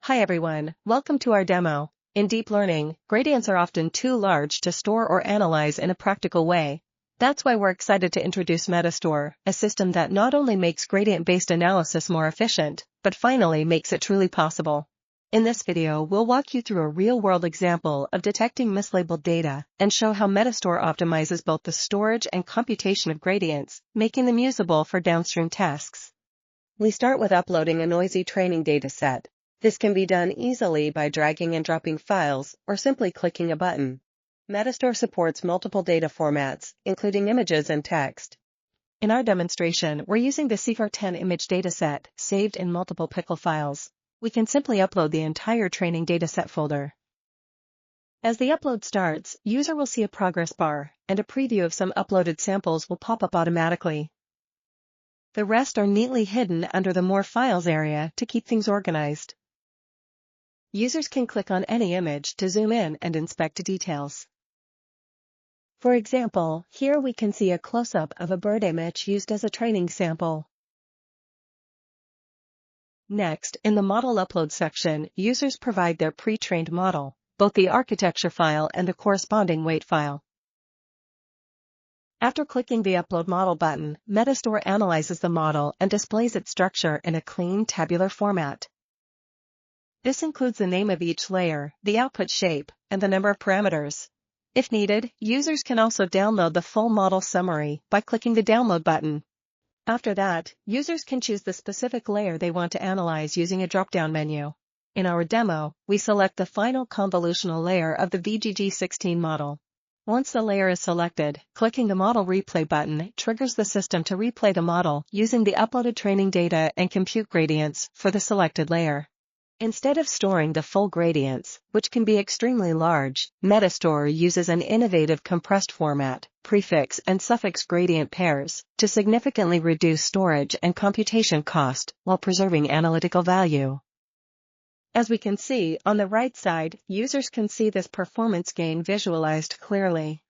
Hi everyone, welcome to our demo. In deep learning, gradients are often too large to store or analyze in a practical way. That's why we're excited to introduce MetaStore, a system that not only makes gradient-based analysis more efficient, but finally makes it truly possible. In this video, we'll walk you through a real-world example of detecting mislabeled data and show how MetaStore optimizes both the storage and computation of gradients, making them usable for downstream tasks. We start with uploading a noisy training dataset. This can be done easily by dragging and dropping files or simply clicking a button. MetaStore supports multiple data formats, including images and text. In our demonstration, we're using the CFAR10 image dataset, saved in multiple pickle files. We can simply upload the entire training dataset folder. As the upload starts, user will see a progress bar, and a preview of some uploaded samples will pop up automatically. The rest are neatly hidden under the More Files area to keep things organized. Users can click on any image to zoom in and inspect details. For example, here we can see a close-up of a bird image used as a training sample. Next, in the Model Upload section, users provide their pre-trained model, both the architecture file and the corresponding weight file. After clicking the Upload Model button, MetaStore analyzes the model and displays its structure in a clean tabular format. This includes the name of each layer, the output shape, and the number of parameters. If needed, users can also download the full model summary by clicking the Download button. After that, users can choose the specific layer they want to analyze using a drop-down menu. In our demo, we select the final convolutional layer of the VGG16 model. Once the layer is selected, clicking the Model Replay button triggers the system to replay the model using the uploaded training data and compute gradients for the selected layer. Instead of storing the full gradients, which can be extremely large, MetaStore uses an innovative compressed format, prefix and suffix gradient pairs, to significantly reduce storage and computation cost while preserving analytical value. As we can see on the right side, users can see this performance gain visualized clearly.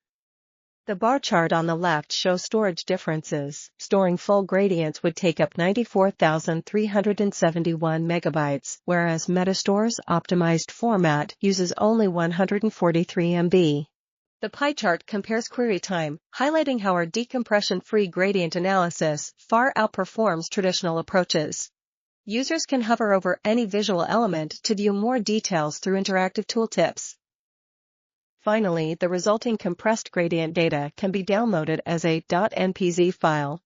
The bar chart on the left shows storage differences. Storing full gradients would take up 94,371 megabytes, whereas MetaStore's optimized format uses only 143 MB. The pie chart compares query time, highlighting how our decompression-free gradient analysis far outperforms traditional approaches. Users can hover over any visual element to view more details through interactive tooltips. Finally, the resulting compressed gradient data can be downloaded as a .npz file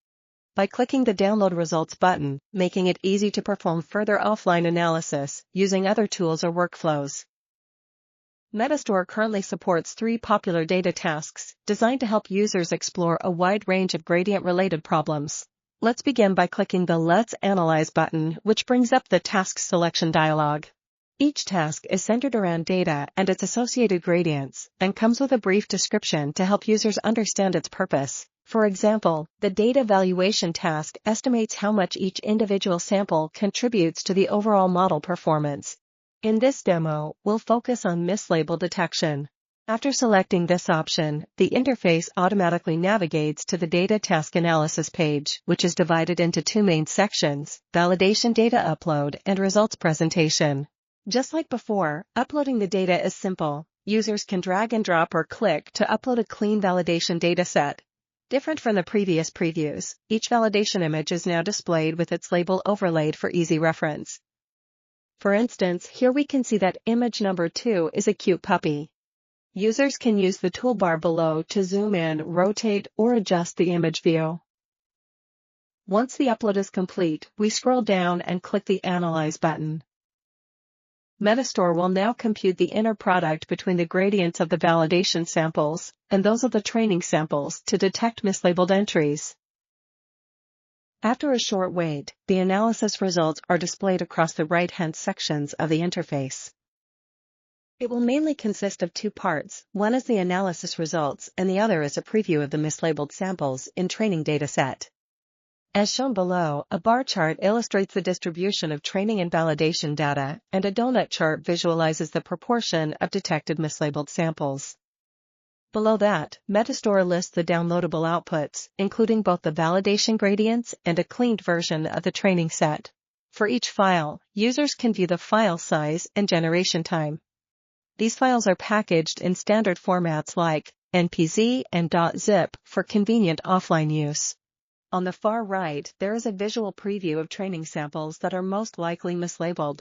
by clicking the Download Results button, making it easy to perform further offline analysis using other tools or workflows. MetaStore currently supports 3 popular data tasks designed to help users explore a wide range of gradient-related problems. Let's begin by clicking the Let's Analyze button, which brings up the Task Selection dialog. Each task is centered around data and its associated gradients, and comes with a brief description to help users understand its purpose. For example, the data valuation task estimates how much each individual sample contributes to the overall model performance. In this demo, we'll focus on mislabel detection. After selecting this option, the interface automatically navigates to the Data Task Analysis page, which is divided into 2 main sections: Validation Data Upload and Results Presentation. Just like before, uploading the data is simple. Users can drag and drop or click to upload a clean validation dataset. Different from the previous previews, each validation image is now displayed with its label overlaid for easy reference. For instance, here we can see that image number 2 is a cute puppy. Users can use the toolbar below to zoom in, rotate, or adjust the image view. Once the upload is complete, we scroll down and click the Analyze button. MetaStore will now compute the inner product between the gradients of the validation samples and those of the training samples to detect mislabeled entries. After a short wait, the analysis results are displayed across the right-hand sections of the interface. It will mainly consist of 2 parts. One is the analysis results, and the other is a preview of the mislabeled samples in training dataset. As shown below, a bar chart illustrates the distribution of training and validation data, and a donut chart visualizes the proportion of detected mislabeled samples. Below that, MetaStore lists the downloadable outputs, including both the validation gradients and a cleaned version of the training set. For each file, users can view the file size and generation time. These files are packaged in standard formats like NPZ and .zip for convenient offline use. On the far right, there is a visual preview of training samples that are most likely mislabeled.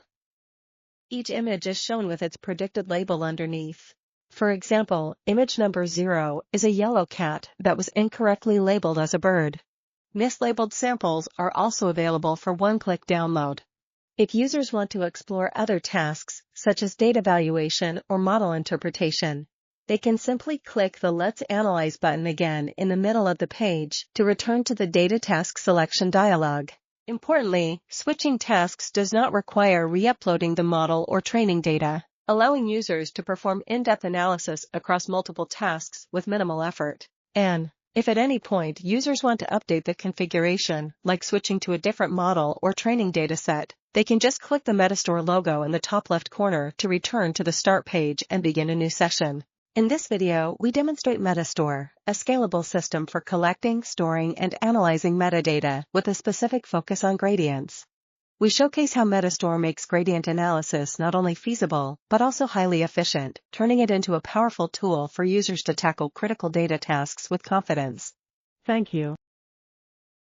Each image is shown with its predicted label underneath. For example, image number 0 is a yellow cat that was incorrectly labeled as a bird. Mislabeled samples are also available for one-click download. If users want to explore other tasks, such as data valuation or model interpretation, they can simply click the Let's Analyze button again in the middle of the page to return to the Data Task Selection dialog. Importantly, switching tasks does not require re-uploading the model or training data, allowing users to perform in-depth analysis across multiple tasks with minimal effort. And if at any point users want to update the configuration, like switching to a different model or training dataset, they can just click the MetaStore logo in the top left corner to return to the start page and begin a new session. In this video, we demonstrate MetaStore, a scalable system for collecting, storing, and analyzing metadata with a specific focus on gradients. We showcase how MetaStore makes gradient analysis not only feasible, but also highly efficient, turning it into a powerful tool for users to tackle critical data tasks with confidence. Thank you.